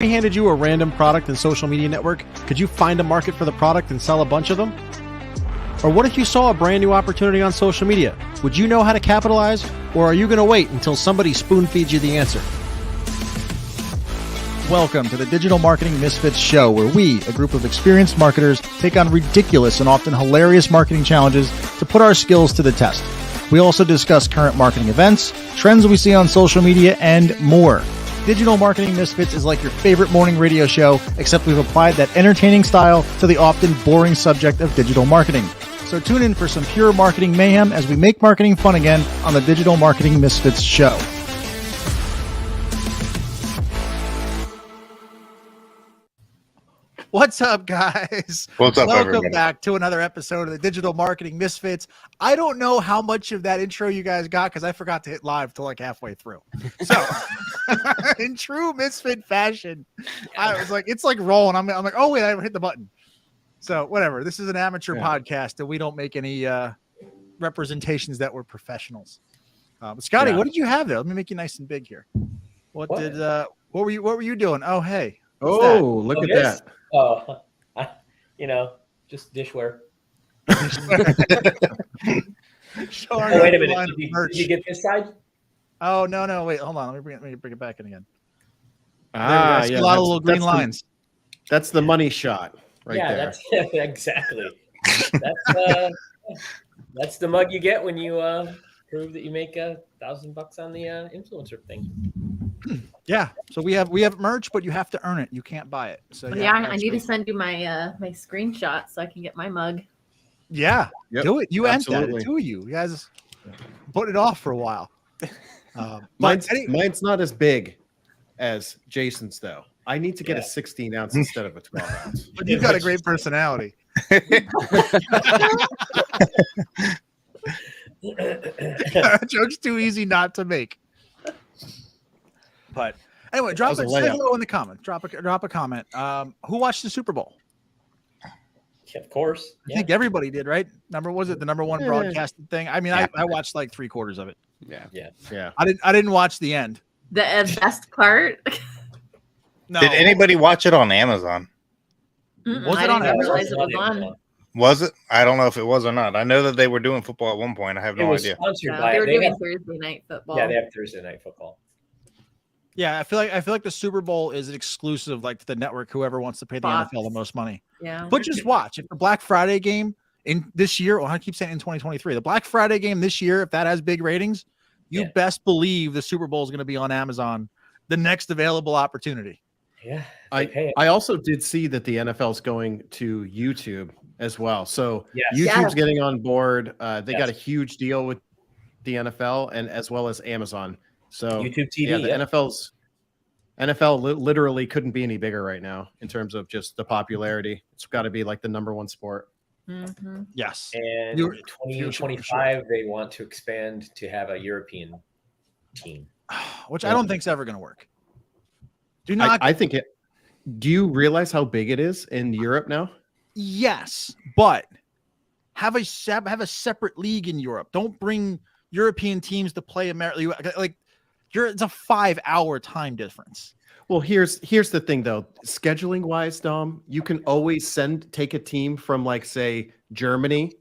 we handed you a random product and social media network, could you find a market for the product and sell a bunch of them? Or what if you saw a brand new opportunity on social media? Would you know how to capitalize, or are you going to wait until somebody spoon feeds you the answer? Welcome to the Digital Marketing Misfits Show, where we, a group of experienced marketers, take on ridiculous and often hilarious marketing challenges to put our skills to the test. We also discuss current marketing events, trends we see on social media, and more. Digital Marketing Misfits is like your favorite morning radio show, except we've applied that entertaining style to the often boring subject of digital marketing. So tune in for some pure marketing mayhem as we make marketing fun again on the Digital Marketing Misfits Show. What's up, guys? What's up, Welcome everybody? back to another episode of the Digital Marketing Misfits. I don't know how much of that intro you guys got because I forgot to hit live till like halfway through. So, in true Misfit fashion, I was like, it's like rolling. I'm like, oh wait, I hit the button. So whatever. This is an amateur podcast, and we don't make any representations that we're professionals. But Scotty, what did you have there? Let me make you nice and big here. What were you doing? Oh hey. Oh, look at that. Oh, just dishware. Oh, wait a minute. Did you get this side? Oh, no. Wait, hold on. Let me bring it back in again. Yeah. A lot of little green lines. That's the money shot right there. That's exactly. That's the mug you get when you prove that you make $1,000 on the influencer thing. Yeah. So we have merch, but you have to earn it. You can't buy it. So yeah, I need to send you my my screenshot so I can get my mug. Yeah. Yep, do it. You and that. absolutely. Two of you. You guys put it off for a while. Mine's not as big as Jason's though. I need to get a 16 ounce instead of a 12 ounce. But you've got a great personality. Joke's too easy not to make. But anyway, say hello in the comments. Drop a comment. Who watched the Super Bowl? Of course. I think everybody did, right? The number one broadcasted thing? I mean, I watched like 3/4 of it. Yeah. I didn't watch the end. The best part. No. Did anybody watch it on Amazon? Was it on Amazon? Was it? I don't know if it was or not. I know that they were doing football at one point. I have no idea. Sponsored by They were doing Thursday night football. Yeah, they have Thursday night football. Yeah, I feel like the Super Bowl is an exclusive, like to the network. Whoever wants to pay the NFL the most money. Yeah. But just watch. If the Black Friday game in this year, I keep saying in 2023, the Black Friday game this year, if that has big ratings, you best believe the Super Bowl is going to be on Amazon, the next available opportunity. Yeah. I also did see that the NFL is going to YouTube as well. So YouTube's getting on board. They got a huge deal with the NFL and as well as Amazon. So YouTube TV. The NFL literally couldn't be any bigger right now in terms of just the popularity. It's got to be like the number one sport. Mm-hmm. Yes. And 2025, they want to expand to have a European team, which I don't think is ever going to work. I think it. Do you realize how big it is in Europe now? Yes, but have a separate league in Europe. Don't bring European teams to play America. It's a 5-hour time difference. Well, here's the thing though. Scheduling wise, Dom, you can always take a team from like say Germany,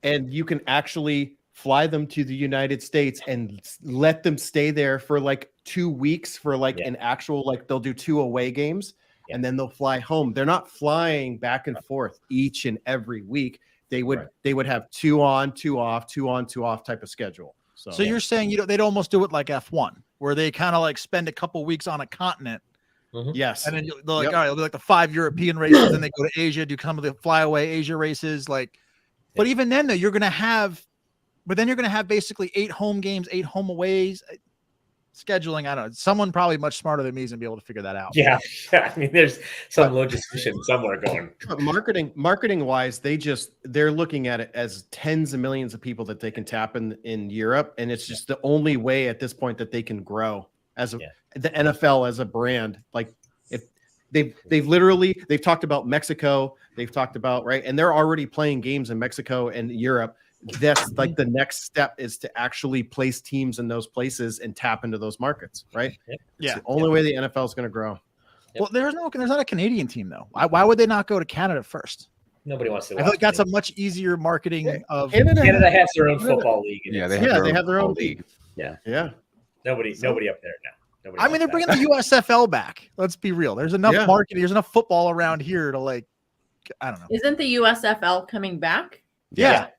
and you can actually fly them to the United States and let them stay there for like 2 weeks for like an actual they'll do 2 away games and then they'll fly home. They're not flying back and forth each and every week. They would have 2 on, 2 off, 2 on, 2 off type of schedule. So you're saying they'd almost do it like F1, where they kind of like spend a couple weeks on a continent. Mm-hmm. Yes. And then they're like, all right, it'll be like the 5 European races, and they go to Asia, do some of the flyaway Asia races. But even then though, you're going to have basically 8 home games, 8 home aways. Scheduling, I don't know. Someone probably much smarter than me is gonna be able to figure that out. Yeah. I mean, there's some logistician somewhere going. Marketing wise, they're looking at it as tens of millions of people that they can tap in Europe, and it's just the only way at this point that they can grow as the NFL as a brand. Like if they've talked about Mexico, they've talked about and they're already playing games in Mexico and Europe. That's like the next step is to actually place teams in those places and tap into those markets, right? Yeah. It's the only way the NFL is going to grow. Well, there's not a Canadian team though. Why would they not go to Canada first? Nobody wants to. I feel like that's a much easier marketing of. Canada has their own football league. Yeah, they have their own league. Yeah. Nobody up there now. Nobody I mean, they're bringing the USFL back. Let's be real. There's enough marketing. There's enough football around here to like. I don't know. Isn't the USFL coming back? Yeah.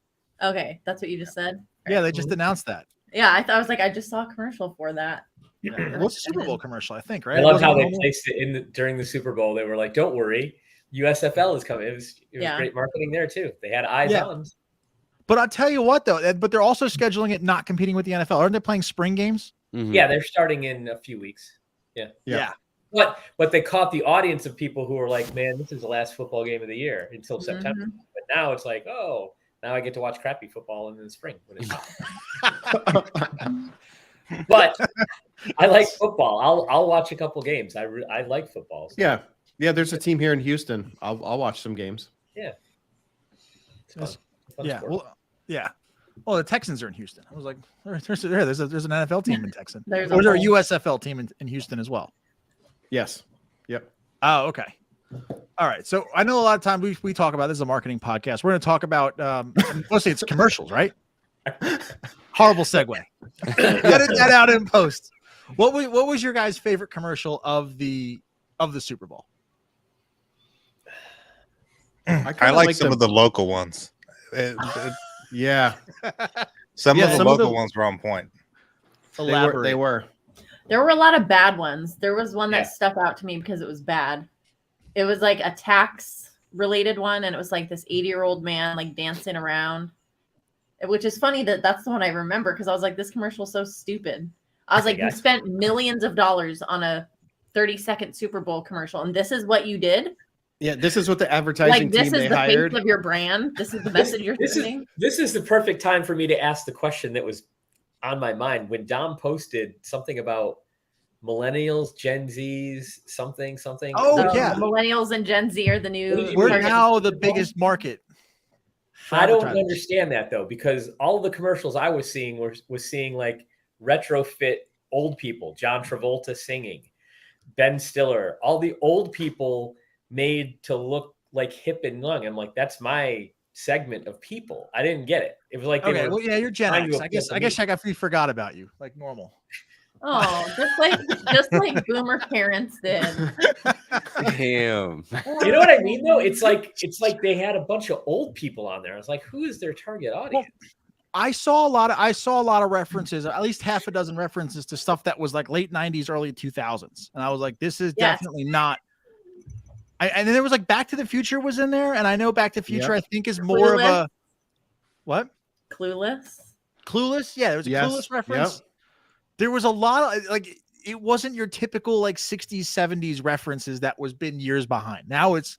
Okay, that's what you just said. Yeah, they just announced that. Yeah, I was like, I just saw a commercial for that. What's the Super Bowl commercial? I think, right? I love how they placed it during the Super Bowl. They were like, "Don't worry, USFL is coming." It was great marketing there too. They had eyes on. But I'll tell you what, though. But they're also scheduling it not competing with the NFL. Aren't they playing spring games? Mm-hmm. Yeah, they're starting in a few weeks. Yeah. But they caught the audience of people who were like, "Man, this is the last football game of the year until September." But now it's like, "Oh, now I get to watch crappy football in the spring when it's hot." But I like football. I'll watch a couple games. I like football. So. Yeah. There's a team here in Houston. I'll watch some games. Yeah. Well, Well, the Texans are in Houston. I was like, there's an NFL team in Texas. Or is there a USFL team in Houston as well? Yes. Yep. Oh, okay. All right. So I know a lot of times we talk about this is a marketing podcast. We're going to talk about mostly it's commercials, right? Horrible segue. Edit that out in post. What was your guys' favorite commercial of the Super Bowl? I like some of the local ones. Yeah. Some of the local ones were on point. They were. There were a lot of bad ones. There was one that stuck out to me because it was bad. It was like a tax related one. And it was like this 80-year-old man like dancing around, which is funny that's the one I remember. Cause I was like, this commercial is so stupid. I was like, you spent millions of dollars on a 30-second Super Bowl commercial. And this is what you did. Yeah. This is what the advertising team they hired. This is the face of your brand. This is the message you're sending. This is the perfect time for me to ask the question that was on my mind when Dom posted something about millennials, Gen Zs, something. Oh, yeah. Millennials and Gen Z are the new. We're now the biggest market. I don't understand that though, because all the commercials I was seeing was seeing like retrofit old people, John Travolta singing, Ben Stiller, all the old people made to look like hip and young. I'm like, that's my segment of people. I didn't get it. It was like, okay, well, yeah, you're Gen X. I guess we forgot about you, like normal. Oh, just like boomer parents did. Damn. You know what I mean, though? It's like they had a bunch of old people on there. I was like, who is their target audience? Well, I saw a lot of references, at least half a dozen references to stuff that was like late 90s, early 2000s, and I was like, this is definitely not. And then there was like Back to the Future was in there, and I know Back to the Future I think is more of a what? Clueless? Yeah, there was a Clueless reference. Yep. There was a lot of like it wasn't your typical like 60s, 70s references that was been years behind. Now it's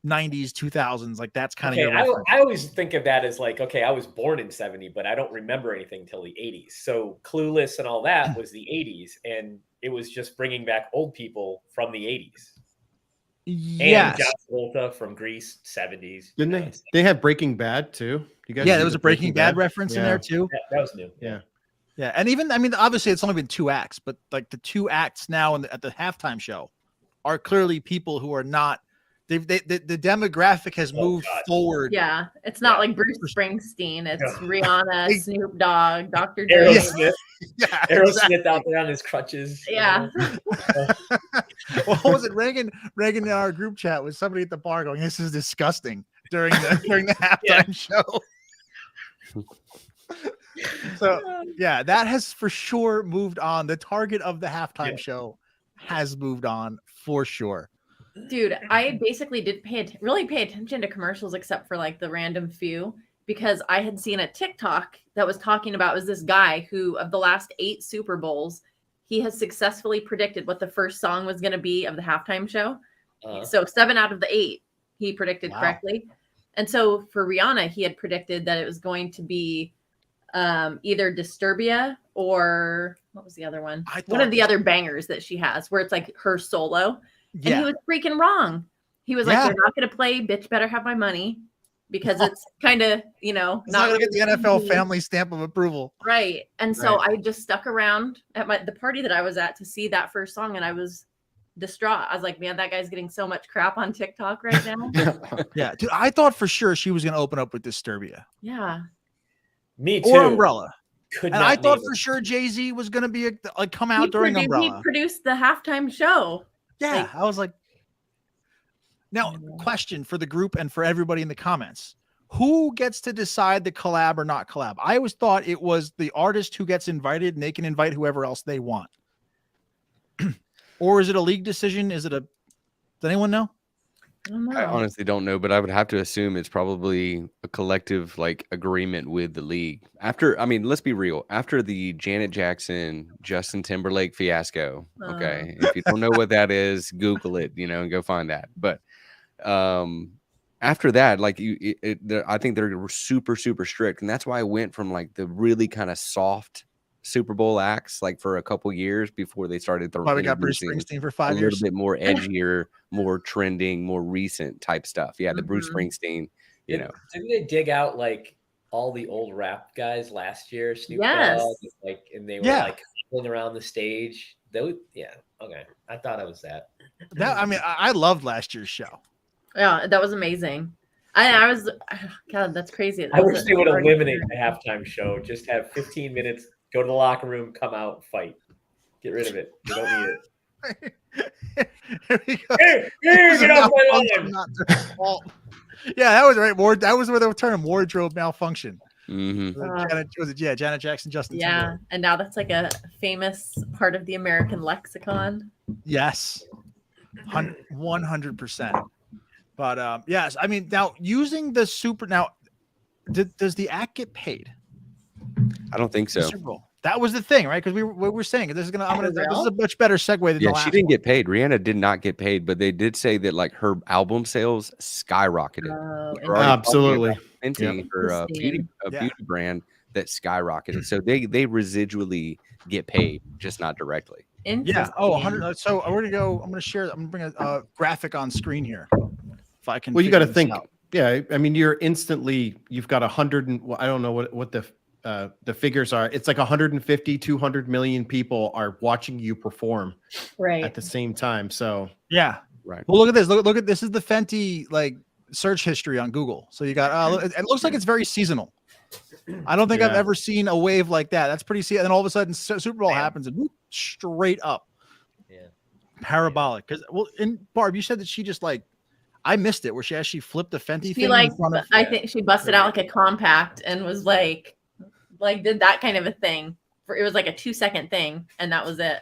90s, 2000s. Like that's kind of your reference. I always think of that as like, okay, I was born in 70, but I don't remember anything until the 80s. So Clueless and all that was the 80s, and it was just bringing back old people from the 80s. Yes. And John Travolta from Grease, 70s. Didn't they? They had Breaking Bad too. You guys? Yeah, there was a Breaking Bad reference in there too. That was new. Yeah. Yeah, and even obviously it's only been 2 acts, but like the 2 acts now at the halftime show are clearly people who are not. The demographic has moved forward. Yeah, it's not like Bruce Springsteen. It's Rihanna, Snoop Dogg, Dr. Dre. Aerosmith. Aerosmith out there on his crutches. Yeah. What was it? Regan in our group chat was somebody at the bar going, "This is disgusting" during the halftime show. So yeah, that has for sure moved on. The target of the halftime show has moved on for sure. Dude, I basically didn't really pay attention to commercials except for like the random few, because I had seen a TikTok that was talking about was this guy who of the last 8 Super Bowls, he has successfully predicted what the first song was going to be of the halftime show. So 7 out of the 8 he predicted correctly. And so for Rihanna, he had predicted that it was going to be either Disturbia or what was the other one? One of the other bangers that she has where it's like her solo. And he was freaking wrong. He was like, they're not going to play Bitch Better Have My Money because it's kind of, not going to get the NFL family stamp of approval. Right. And so I just stuck around at the party that I was at to see that first song. And I was distraught. I was like, man, that guy's getting so much crap on TikTok right now. Yeah, dude, I thought for sure she was going to open up with Disturbia. Yeah. Me too. Or Umbrella. Could And not I thought name for it. sure Jay-Z was going to be come out during Umbrella. He produced the halftime show. Yeah, I was like, now, question for the group and for everybody in the comments. Who gets to decide the collab or not collab? I always thought it was the artist who gets invited and they can invite whoever else they want. Or is it a league decision? Does anyone know? I don't know. I honestly don't know, but I would have to assume it's probably a collective like agreement with the league. Let's be real. After the Janet Jackson, Justin Timberlake fiasco, okay, if you don't know what that is, Google it, and go find that. But after that, like I think they're super, super strict, and that's why I went from like the really kind of soft Super Bowl acts like for a couple years before they started Probably got Bruce Springsteen for 5 years. A little bit more edgier, more trending, more recent type stuff. Yeah, the Bruce Springsteen, Didn't they dig out like all the old rap guys last year? Snoop Yes. Dogg, and they were like pulling around the stage. Okay. I thought it was that. I loved last year's show. Yeah, that was amazing. I was, God, that's crazy. I wish they would eliminate the halftime show. Just have 15 minutes. Go to the locker room, come out, fight. Get rid of it. You don't need it. Here we go. Hey, get off my lawn. Yeah, that was right. That was where the term wardrobe malfunction. Mm-hmm. Janet Jackson, Justin Yeah, Timberlake. and now that's like a famous part of the American lexicon. Yes, 100%. But yes, I mean, now using the does the act get paid? I don't think so. Super Bowl. That was the thing, right? Because we were saying this is this is a much better segue than the last she didn't one. get paid. Rihanna did not get paid, but they did say that like her album sales skyrocketed. Absolutely. Fenty, her beauty brand that skyrocketed. So they residually get paid, just not directly. Yeah. Oh, 100. So we're gonna go. I'm gonna share. I'm gonna bring a graphic on screen here. If I can. Well, you got to think. out. Yeah, I mean, you've got 100 and I don't know what the figures are. It's like 150, 200 million people are watching you perform at the same time. So yeah, right. Well, look at this. Look at this is the Fenty like search history on Google. So you got it looks like it's very seasonal. I don't think I've ever seen a wave like that. That's pretty seasonal. And all of a sudden Super Bowl happens and whoop, straight up. Yeah. Parabolic. Because and Barb, you said that she just like I missed it where she actually flipped the Fenty thing in front of I think she busted out like a compact and was like did that kind of a thing. It was like a 2-second thing, and that was it.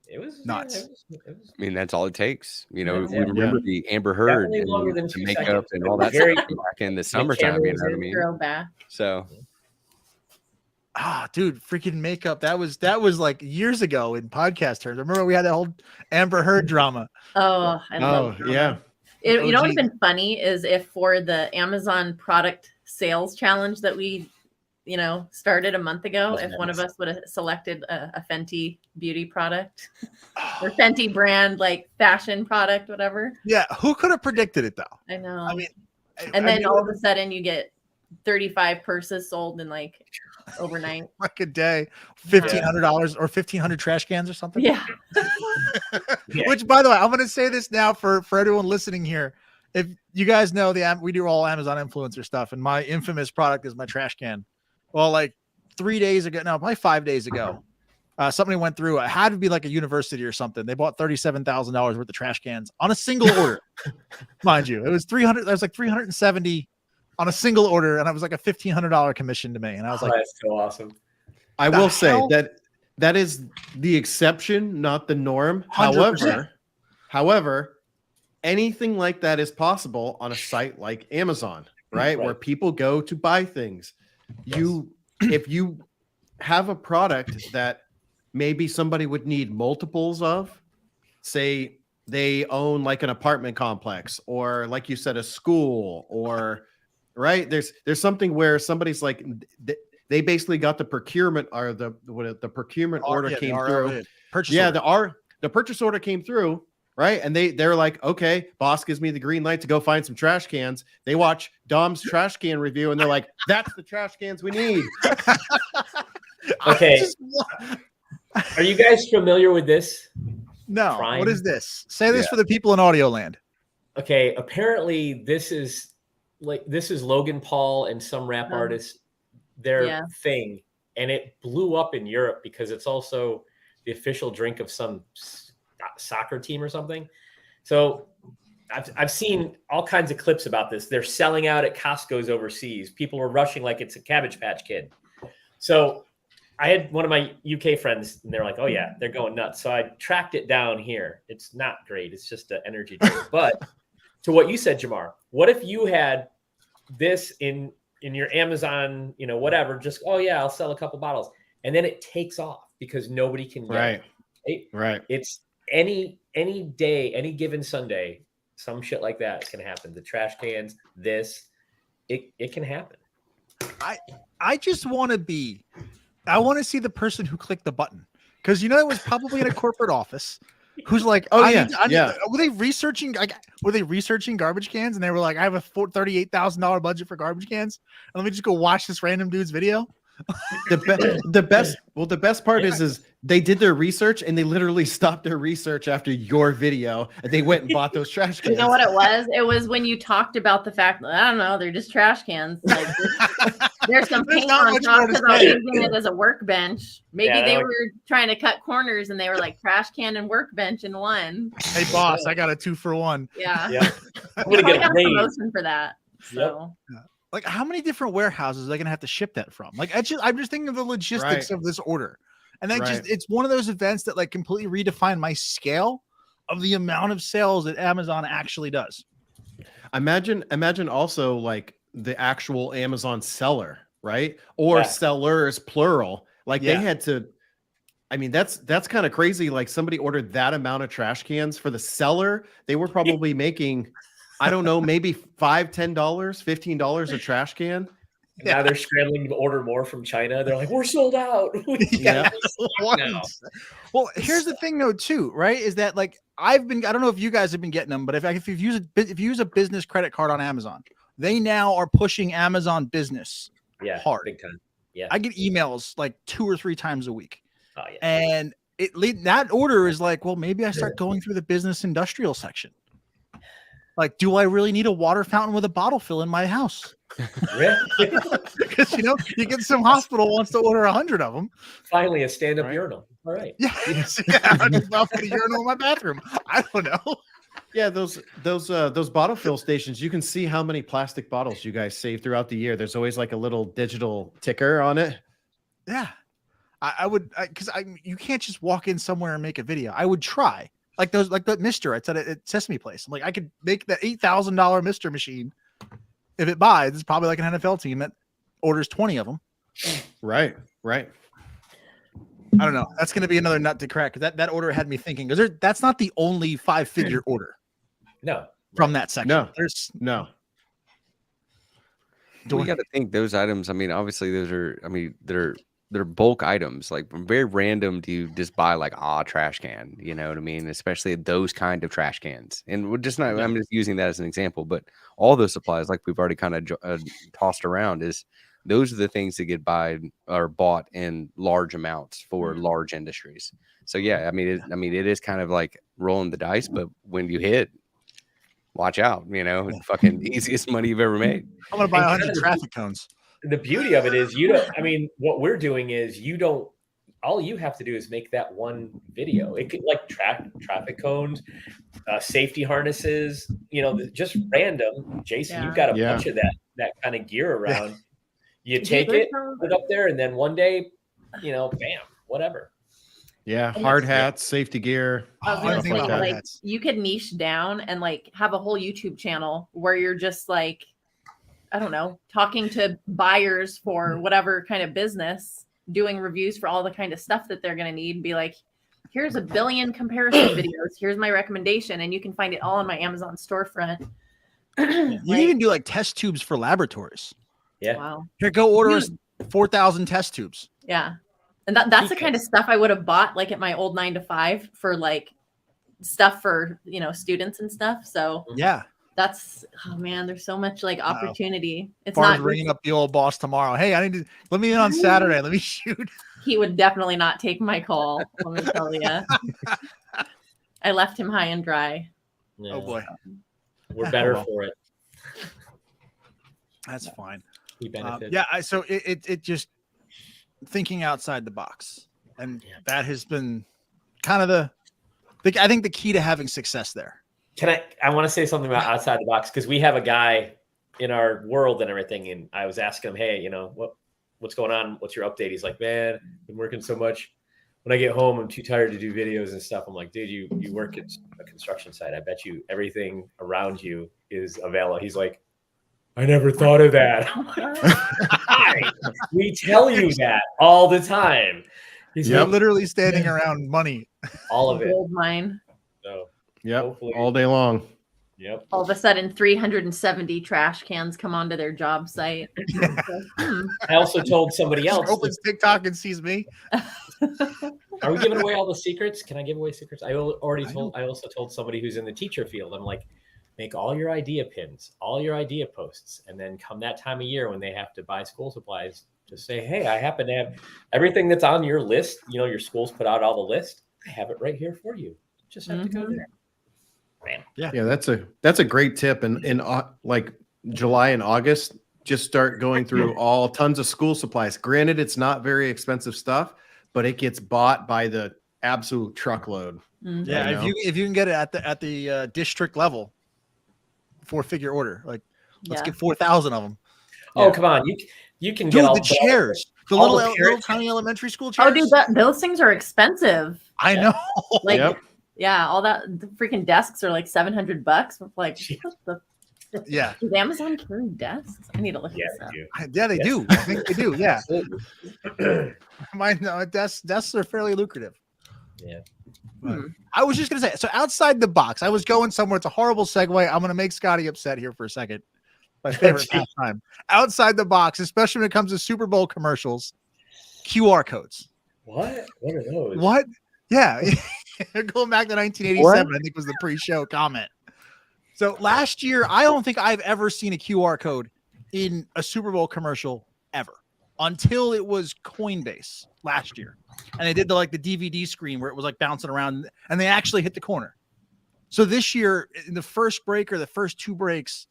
It was nuts. I mean, that's all it takes. We remember the Amber Heard and the makeup seconds. and all that stuff back in the summertime. You know what I mean? Throwback. So, dude, freaking makeup. That was like years ago in podcast terms. Remember we had that whole Amber Heard drama. Oh, I love drama. Yeah. You know what's been funny is if for the Amazon product sales challenge that we started a month ago, if one of us would have selected a Fenty beauty product or Fenty brand, like fashion product, whatever. Yeah. Who could have predicted it though? I know. I mean, and then all of a sudden you get 35 purses sold in like overnight. Like a day, $1,500 or 1,500 trash cans or something. Yeah. Which, by the way, I'm going to say this now for everyone listening here. If you guys know we do all Amazon influencer stuff, and my infamous product is my trash can. Well, like 3 days ago, no, probably 5 days ago, somebody went through. It had to be like a university or something. They bought $37,000 worth of trash cans on a single order, mind you. It was 300. That was like 370 on a single order, and it was like a $1,500 commission to me. And I was like, that's so awesome. I will say that is the exception, not the norm. 100%. However, anything like that is possible on a site like Amazon, right? Where people go to buy things. If you have a product that maybe somebody would need multiples of, say they own like an apartment complex or like you said, a school or right. There's something where somebody's like, they basically got the procurement or the procurement order came through. The purchase order came through. Right. And they're like, okay, boss gives me the green light to go find some trash cans. They watch Dom's trash can review and they're like, that's the trash cans we need. Okay. Are you guys familiar with this? No. Prime. What is this? Say this for the people in audio land. Okay, apparently this is Logan Paul and some rap artist, their thing, and it blew up in Europe because it's also the official drink of some soccer team or something. So I've seen all kinds of clips about this. They're selling out at Costco's overseas. People are rushing like it's a Cabbage Patch Kid. So I had one of my UK friends, and they're like, "Oh yeah, they're going nuts." So I tracked it down here. It's not great. It's just an energy drink. But to what you said, Jamar, what if you had this in your Amazon, whatever? Just I'll sell a couple bottles, and then it takes off because nobody can get it. Right. It's any day, any given Sunday. Some shit like that is going to happen. The trash cans, it can happen. I just want to I want to see the person who clicked the button, because it was probably in a corporate office who's like, were they researching garbage cans, and they were like, I have a $38,000 budget for garbage cans, and let me just go watch this random dude's video. The best part is they did their research, and they literally stopped their research after your video, and they went and bought those trash cans. You know what it was? It was when you talked about the fact that, I don't know, they're just trash cans. Like, there's some paint on top because I was using it as a workbench. Maybe they were trying to cut corners, and they were like trash can and workbench in one. Hey boss, I got a 2-for-1. Yeah. I'm gonna get a promotion for that. So. Yep. Like, how many different warehouses are they going to have to ship that from? Like, I'm just thinking of the logistics of this order. And then it's one of those events that like completely redefine my scale of the amount of sales that Amazon actually does. Imagine also like the actual Amazon seller, right? Or sellers, plural. Like they had to, that's kind of crazy. Like somebody ordered that amount of trash cans for the seller. They were probably making, I don't know, maybe $5, $10, $15 a trash can. Now they're scrambling to order more from China. They're like, we're sold out. Well, here's the thing though, too, right? Is that like I don't know if you guys have been getting them, but if you use a business credit card on Amazon, they now are pushing Amazon Business hard. Big time. Yeah. I get emails like 2 or 3 times a week. Oh yeah. And that order is like, well, maybe I start going through the business industrial section. Like, do I really need a water fountain with a bottle fill in my house? Because you get some hospital wants to order 100 of them. Finally, a stand-up urinal. All right. I just about put a urinal in my bathroom. I don't know. Yeah, those bottle fill stations. You can see how many plastic bottles you guys save throughout the year. There's always like a little digital ticker on it. Yeah, I would, because you can't just walk in somewhere and make a video. I would try. Like the Mister I said at Sesame Place. I'm like, I could make that $8,000 Mister machine. If it buys, it's probably like an NFL team that orders 20 of them. Right. I don't know. That's going to be another nut to crack, because that order had me thinking, because that's not the only 5-figure order. No. From that section. No. There's no. We got to think those items. I mean, obviously those are, they're bulk items. Like very random do you just buy like trash can, you know what I mean? Especially those kind of trash cans. And we're just not, I'm just using that as an example, but all those supplies, like we've already kind of tossed around, is those are the things that get bought in large amounts for large industries. So yeah, it is kind of like rolling the dice, but when you hit, watch out, fucking easiest money you've ever made. I'm going to buy 100 traffic cones. The beauty of it is what we're doing is all you have to do is make that one video. It could like traffic cones, safety harnesses, just random. Jason, you've got a bunch of that kind of gear around. You take it, put it up there, and then one day, bam, whatever. Yeah, hard hats, safety gear. I was gonna say, like, you could niche down and like have a whole YouTube channel where you're just like, I don't know, talking to buyers for whatever kind of business, doing reviews for all the kind of stuff that they're going to need. Be like, here's a billion comparison videos. Here's my recommendation. And you can find it all on my Amazon storefront. You can even do like test tubes for laboratories. Yeah. Wow. Here, go order 4,000 test tubes. Yeah. And that's the kind of stuff I would have bought like at my old 9-to-5 for like stuff for, students and stuff. So yeah. There's so much like opportunity. It's Barb's not ringing up the old boss tomorrow. Hey, let me in on Saturday. Let me shoot. He would definitely not take my call. Let me tell you. I left him high and dry. Yeah. Oh boy, We're better well. for it. that's fine. We benefit. So it just thinking outside the box, and that has been kind of I think the key to having success there. I want to say something about outside the box, because we have a guy in our world and everything, and I was asking him, hey, what's going on? What's your update? He's like, man, I've been working so much. When I get home, I'm too tired to do videos and stuff. I'm like, dude, you work at a construction site. I bet you everything around you is available. He's like, I never thought of that. We tell you that all the time. He's You're literally standing around money. all of it. Gold mine. So all day long. Yep. All of a sudden, 370 trash cans come onto their job site. I also told somebody else. Opens TikTok and sees me. Are we giving away all the secrets? Can I give away secrets? I also told somebody who's in the teacher field. I'm like, make all your idea pins, all your idea posts, and then come that time of year when they have to buy school supplies, just say, hey, I happen to have everything that's on your list. Your school's put out all the list. I have it right here for you. Just have to go there. Man. Yeah, that's a great tip. And in like July and August, just start going through tons of school supplies. Granted, it's not very expensive stuff, but it gets bought by the absolute truckload. Mm-hmm. Yeah, if you can get it at the district level, 4-figure order, like let's get 4,000 of them. Oh, come on, you can Dude, get all the chairs, the little tiny elementary school chairs. Oh, dude, those things are expensive. I know. Like, yeah, all that. The freaking desks are like $700. Like, what the? Yeah. Does Amazon carry desks? I need to look this up. Yeah, they do. I think they do. Yeah. Desks are fairly lucrative. Yeah. I was just gonna say, so outside the box, I was going somewhere. It's a horrible segue. I'm gonna make Scotty upset here for a second. My favorite pastime. Outside the box, especially when it comes to Super Bowl commercials, QR codes. What? What are those? What? Yeah. Going back to 1987, I think was the pre-show comment. So last year, I don't think I've ever seen a QR code in a Super Bowl commercial ever, until it was Coinbase last year. And they did the DVD screen where it was like bouncing around, and they actually hit the corner. So this year, in the first break or the first two breaks,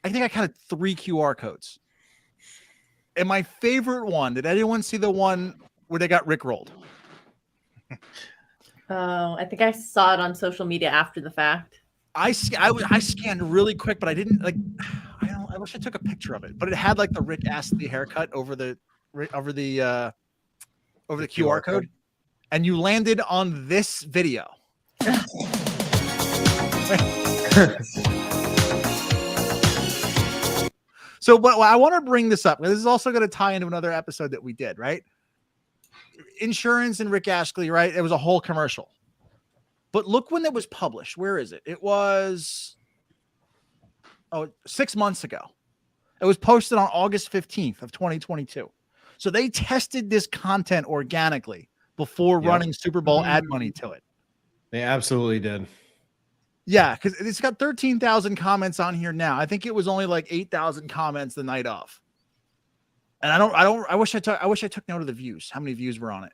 I think I counted 3 QR codes. And my favorite one, did anyone see the one where they got rickrolled? Oh, I think I saw it on social media after the fact. I scanned really quick, but I didn't I wish I took a picture of it, but it had like the Rick Astley haircut over the QR code, and you landed on this video. So, but I want to bring this up. This is also going to tie into another episode that we did, right? Insurance and Rick Astley, right? It was a whole commercial. But look when it was published. Where is it? It was 6 months ago. It was posted on August 15th of 2022. So they tested this content organically before running Super Bowl ad money to it. They absolutely did. Yeah, because it's got 13,000 comments on here now. I think it was only like 8,000 comments the night of. And I wish I took note of the views. How many views were on it?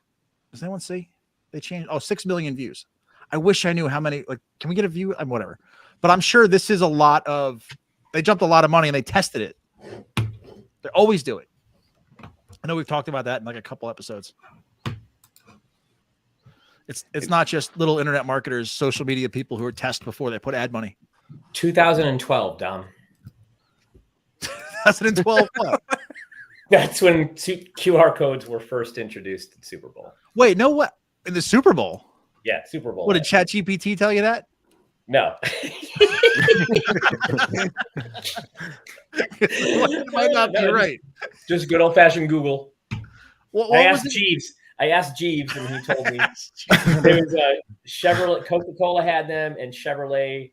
Does anyone see? They changed 6 million views. I wish I knew how many. Like, can we get a view? Whatever. But I'm sure this is they jumped a lot of money and they tested it. They always do it. I know we've talked about that in like a couple episodes. It's not just little internet marketers, social media people who are test before they put ad money. 2012, Dom. 2012. That's when QR codes were first introduced at Super Bowl. Wait, no, what? In the Super Bowl? Yeah, Super Bowl. What, did ChatGPT tell you that? No. Might not be right. Just good old-fashioned Google. What I asked Jeeves, and he told me there was a Chevrolet. Coca-Cola had them, and Chevrolet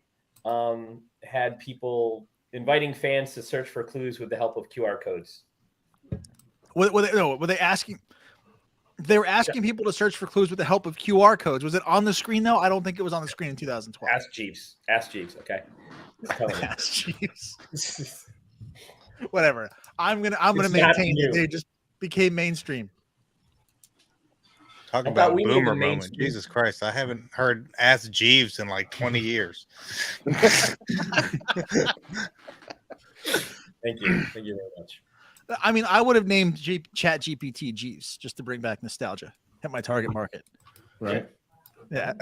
had people inviting fans to search for clues with the help of QR codes. Were they asking? They were asking people to search for clues with the help of QR codes. Was it on the screen though? I don't think it was on the screen in 2012. Ask Jeeves. Okay. Ask Jeeves. Whatever. I'm gonna maintain that they just became mainstream. Talk I about thought we were boomer the moment. mainstream. Jesus Christ. I haven't heard Ask Jeeves in like 20 years. Thank you. Thank you very much. I mean, I would have named Chat GPT Jeeves just to bring back nostalgia. Hit my target market. Right. Yeah.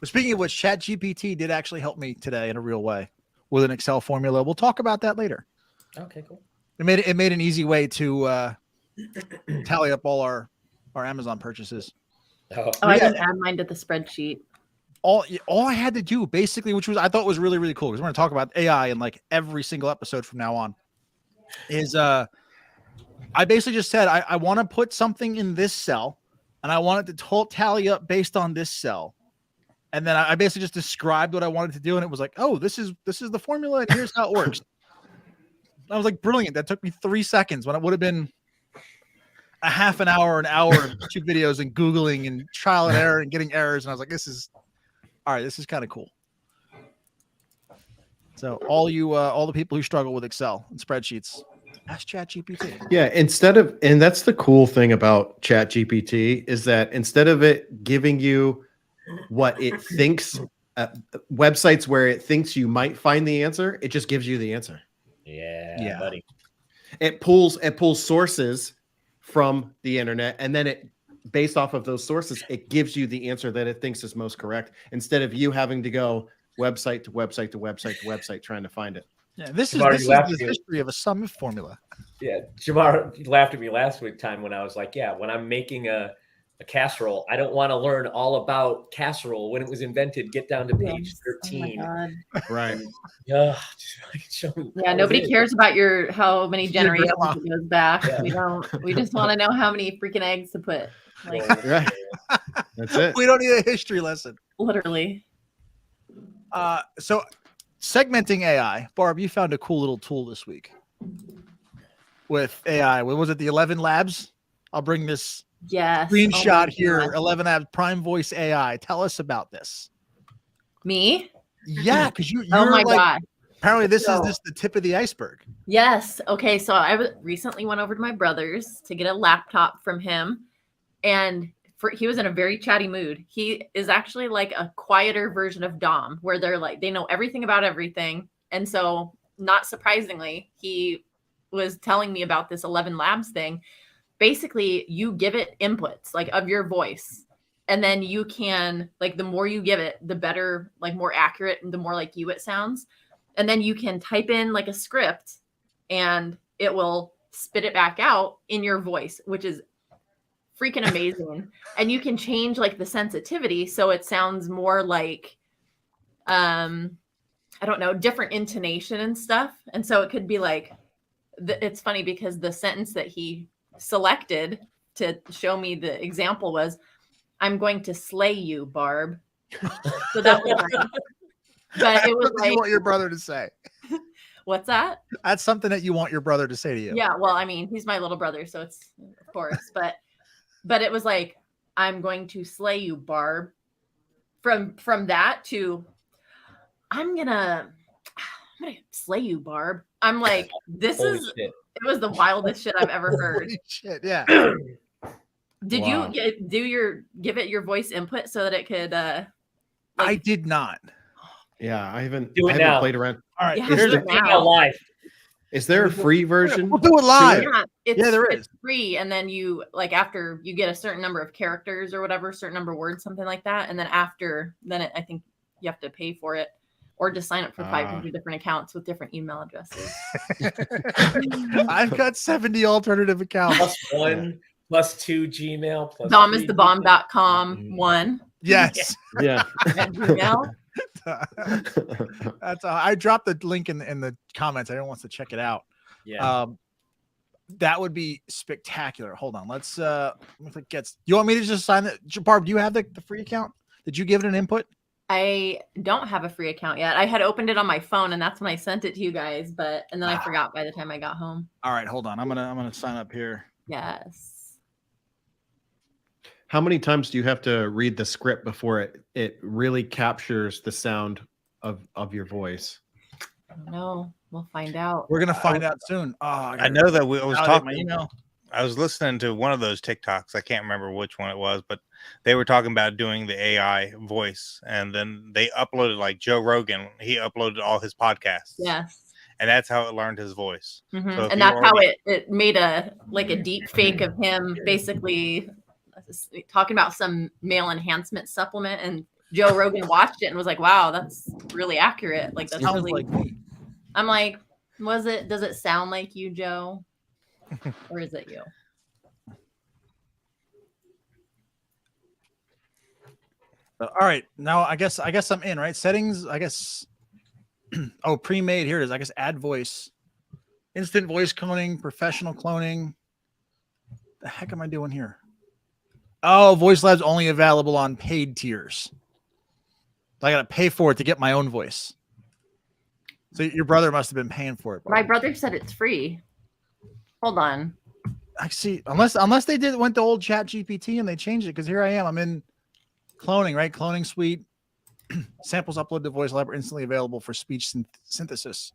But speaking of which, Chat GPT did actually help me today in a real way with an Excel formula. We'll talk about that later. Okay, cool. It made an easy way to tally up all our Amazon purchases. Oh, I didn't add mine to the spreadsheet. All I had to do basically, which was I thought was really, really cool, because we're going to talk about AI in like every single episode from now on, is I basically just said I want to put something in this cell and I want it to tally up based on this cell. And then I basically just described what I wanted to do, and it was like, oh, this is the formula, and here's how it works. I was like, brilliant. That took me 3 seconds when it would have been a half an hour of YouTube videos and Googling and trial and error and getting errors. And I was like, this is kind of cool. So all the people who struggle with Excel and spreadsheets, ask ChatGPT. Yeah, and that's the cool thing about ChatGPT is that instead of it giving you what it thinks, websites where it thinks you might find the answer, it just gives you the answer. yeah, buddy. It pulls sources from the internet, and then it, based off of those sources, it gives you the answer that it thinks is most correct, instead of you having to go website to website to website to website trying to find it. Yeah, this is the history of a sum formula. Yeah, Jamar laughed at me last time when I was like, yeah, when I'm making a casserole, I don't want to learn all about casserole when it was invented. Get down to page 13. Oh my God. Right. Yeah, Nobody cares about how many generations it goes back. Yeah. We just want to know how many freaking eggs to put. Like, Right. That's it. We don't need a history lesson. literally. So segmenting AI, Barb, you found a cool little tool this week with AI. What was it? The 11 Labs. I'll bring this screenshot here. 11 Labs Prime Voice AI. Tell us about this. Me? Yeah, because you're Oh my God. Apparently this is just the tip of the iceberg. Yes. Okay. So I recently went over to my brother's to get a laptop from him, and he was in a very chatty mood. He is actually like a quieter version of Dom, where they know everything about everything. And so, not surprisingly, he was telling me about this 11 Labs thing. Basically, you give it inputs like of your voice, and then you can, like, the more you give it, the better, like more accurate and the more like you it sounds. And then you can type in like a script and it will spit it back out in your voice, which is freaking amazing. And you can change like the sensitivity so it sounds more like I don't know, different intonation and stuff. And so it could be like it's funny because the sentence that he selected to show me the example was, "I'm going to slay you, Barb." So that was nice. But it was like, you want your brother to say. What's that? That's something that you want your brother to say to you. Yeah, well, I mean, he's my little brother, so it's of course. But it was like, "I'm going to slay you, Barb." From that to, I'm gonna slay you, Barb. I'm like, this Holy is shit. It was the wildest shit I've ever heard. Holy shit, yeah. Did Wow. you give it your voice input so that it could I did not. Yeah, I haven't now. played around. All right. Yeah, Here's do the- it now. Live. Is there a free version? We'll do it live. Yeah, there it's is. free, and then you after you get a certain number of characters or whatever, certain number of words, something like that, and then I think you have to pay for it or just sign up for 500 different accounts with different email addresses. I've got 70 alternative accounts. +1, +2 Gmail, +3 DomIsTheBomb.com one. Yes. Yeah. At Gmail. That's I dropped the link in the comments. Everyone wants to check it out. Yeah. That would be spectacular. Hold on. Let's if it gets. You want me to just sign that? Barb, do you have the free account? Did you give it an input? I don't have a free account yet. I had opened it on my phone, and that's when I sent it to you guys. And then I forgot by the time I got home. All right, hold on. I'm gonna sign up here. Yes. How many times do you have to read the script before it really captures the sound of your voice? I don't know. We'll find out. We're gonna find out soon. Oh, I know that I was my talking. email. I was listening to one of those TikToks. I can't remember which one it was, but they were talking about doing the AI voice, and then they uploaded, like Joe Rogan. He uploaded all his podcasts. Yes. And that's how it learned his voice. Mm-hmm. So and that's how it made a deep fake of him basically talking about some male enhancement supplement, and Joe Rogan watched it and was like, wow, that's really accurate. Like that's really like me. I'm like, does it sound like you, Joe? Or is it you? All right. Now I guess I'm in, right? Settings, I guess. Oh, pre-made. Here it is. I guess add voice. Instant voice cloning, professional cloning. The heck am I doing here? Oh, Voice Lab's only available on paid tiers. I got to pay for it to get my own voice. So your brother must have been paying for it. My brother said it's free. Hold on. I see. Unless they went to old Chat GPT and they changed it, because here I am. I'm in cloning, right? Cloning suite. Samples uploaded to Voice Lab are instantly available for speech synthesis.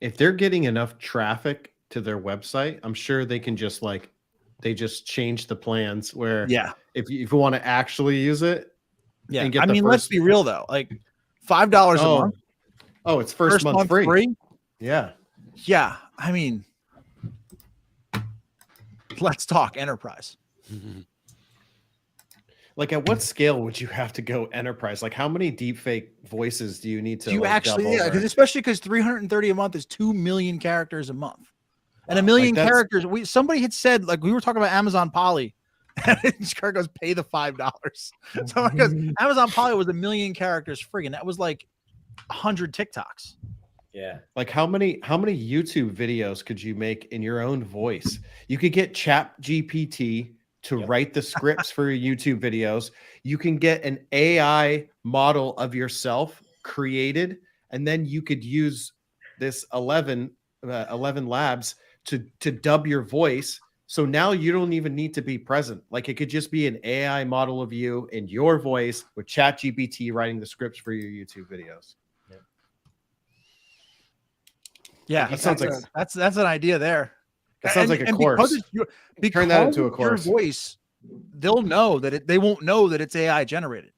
If they're getting enough traffic to their website, I'm sure they can just they just change the plans where if you want to actually use it. Yeah. I mean, let's be real though. Like $5 a month. Oh, it's first month free. Yeah. Yeah. I mean, let's talk enterprise. Like, at what scale would you have to go enterprise? Like, how many deepfake voices do you need to? You actually, especially because 330 a month is 2 million characters a month, and 1 million characters. Somebody had said, like, we were talking about Amazon Poly, and Kurt goes, pay the $5. So because Amazon Poly was 1 million characters free, and that was like 100 TikToks. Yeah. Like, how many YouTube videos could you make in your own voice? You could get Chat GPT to write the scripts for your YouTube videos. You can get an AI model of yourself created, and then you could use this 11 labs to dub your voice. So now you don't even need to be present. Like, it could just be an AI model of you in your voice with Chat GPT writing the scripts for your YouTube videos. Yeah, that sounds like that's an idea there. It sounds like a course. Because turn that into a course. Your voice, they'll know that they won't know that it's AI generated.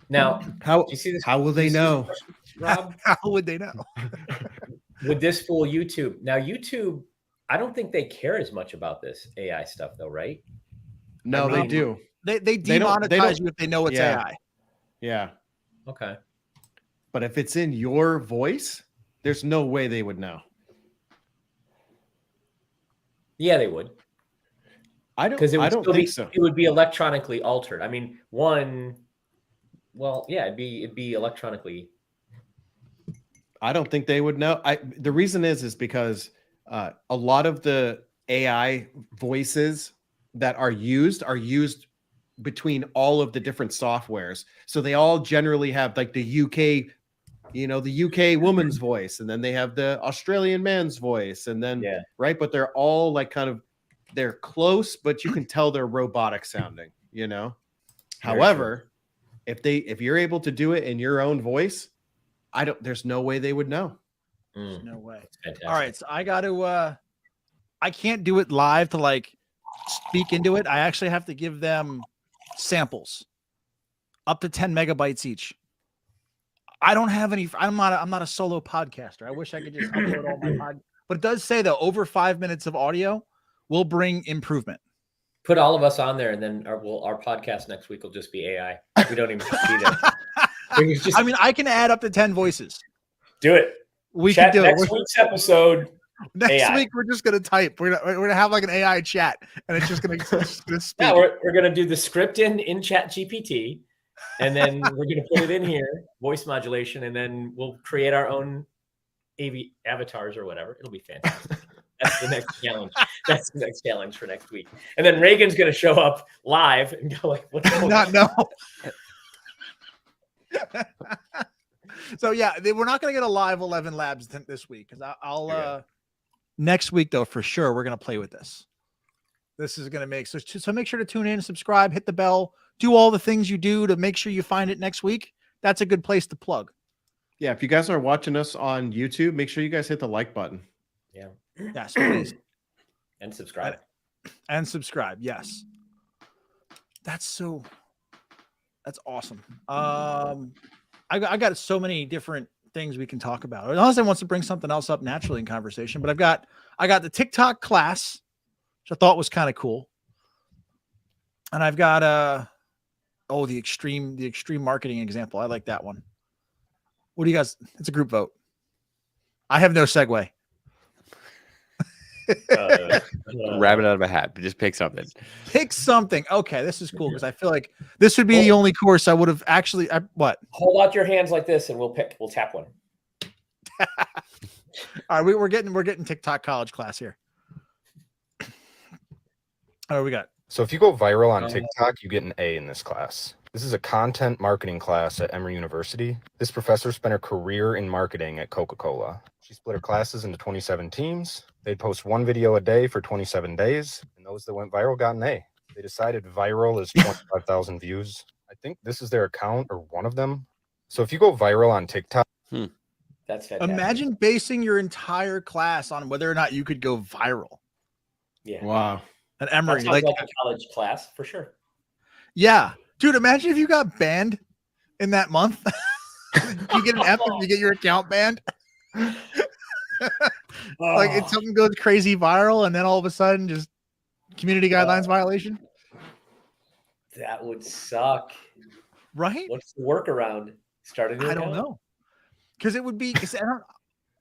Now, how you see this, how will they know? Rob? How would they know? Would this fool YouTube? Now, YouTube, I don't think they care as much about this AI stuff, though, right? No, they do. They demonetize you if they know it's AI. Yeah. Okay. But if it's in your voice, there's no way they would know. Yeah, they would. I don't think so. It would be electronically altered. I mean, it'd be electronically. I don't think they would know. The reason is because a lot of the AI voices that are used between all of the different softwares. So they all generally have like the UK, the UK woman's voice, and then they have the Australian man's voice, and then right, but they're all like they're close, but you can tell they're robotic sounding, However, if you're able to do it in your own voice, there's no way they would know. There's no way. All right, so I can't do it live to like speak into it. I actually have to give them samples up to 10 megabytes each. I don't have any. I'm not a solo podcaster. I wish I could just upload all my pod. But it does say that over 5 minutes of audio will bring improvement. Put all of us on there, and then our podcast next week will just be AI. We don't even have to be there. I mean, I can add up to 10 voices. Do it. We can do next week's episode. Next AI. week we're just gonna type. We're gonna have like an AI chat, and it's just gonna speak. Yeah, we're gonna do the script in Chat GPT. And then we're going to put it in here, voice modulation, and then we'll create our own avatars or whatever. It'll be fantastic. That's the next challenge. That's the next challenge for next week. And then Reagan's going to show up live and go like, "What's going on?" No. So yeah, we're not going to get a live 11 labs this week because I'll next week though for sure we're going to play with this. This is going to make so make sure to tune in, subscribe, hit the bell. Do all the things you do to make sure you find it next week. That's a good place to plug. Yeah, if you guys are watching us on YouTube, make sure you guys hit the like button. Yeah. Yes, please. And subscribe. And subscribe. Yes. That's awesome. I got so many different things we can talk about. Unless I wants to bring something else up naturally in conversation, but I got the TikTok class, which I thought was kind of cool. And I've got the extreme marketing example. I like that one. What do you guys? It's a group vote. I have no segue. Rabbit out of a hat, but just pick something. Pick something. Okay, this is cool because I feel like this would be the only course I would have actually. What? Hold out your hands like this, and we'll tap one. All right, we're getting TikTok college class here. All right, we got. So if you go viral on TikTok, you get an A in this class. This is a content marketing class at Emory University. This professor spent her career in marketing at Coca-Cola. She split her classes into 27 teams. They'd post one video a day for 27 days, and those that went viral got an A. They decided viral is 25,000 views. I think this is their account or one of them. So if you go viral on TikTok. That's fantastic. Imagine basing your entire class on whether or not you could go viral. Yeah. Wow. At Emory, That sounds like a college class for sure. Yeah. Dude, imagine if you got banned in that month. You get an F if you get your account banned. Like if something goes crazy viral and then all of a sudden just community guidelines violation. That would suck. Right? What's the workaround? Start a new I don't account? know. Because it would be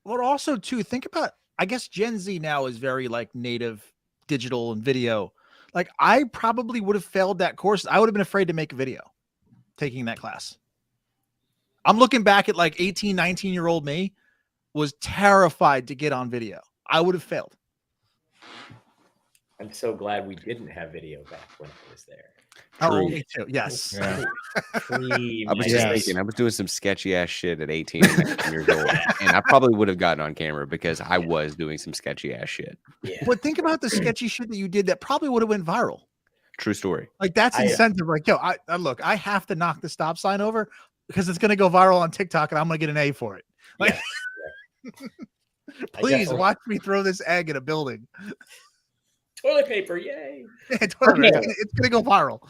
but also too, think about, I guess Gen Z now is very like native digital and video. Like I probably would have failed that course. I would have been afraid to make a video taking that class. I'm looking back at like 18, 19-year-old me was terrified to get on video. I would have failed. I'm so glad we didn't have video back when I was there. Oh, me too. Yes. Yeah. I was just thinking, I was doing some sketchy ass shit at 18 and 19 years old, and I probably would have gotten on camera because I was doing some sketchy ass shit. Yeah. But think about the sketchy shit that you did that probably would have went viral. True story. Like that's incentive. Like, yo, I look, I have to knock the stop sign over because it's gonna go viral on TikTok and I'm gonna get an A for it. Like, please watch me throw this egg in a building. Toilet paper, yay! It's gonna go viral.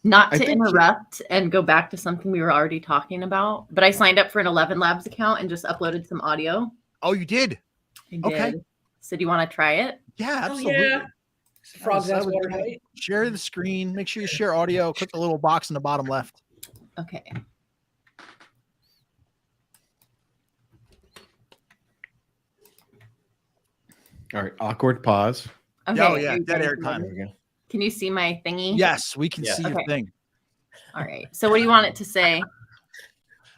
Not to interrupt and go back to something we were already talking about, but I signed up for an 11 Labs account and just uploaded some audio. Oh, you did? I did. Okay. So do you want to try it? Yeah, absolutely. Yeah. Frogs ass water height. Share the screen. Make sure you share audio. Click the little box in the bottom left. Okay. All right. Awkward pause. Okay. Oh, yeah. Dead air time. Can you see my thingy? Yes, we can see your thing. All right. So what do you want it to say?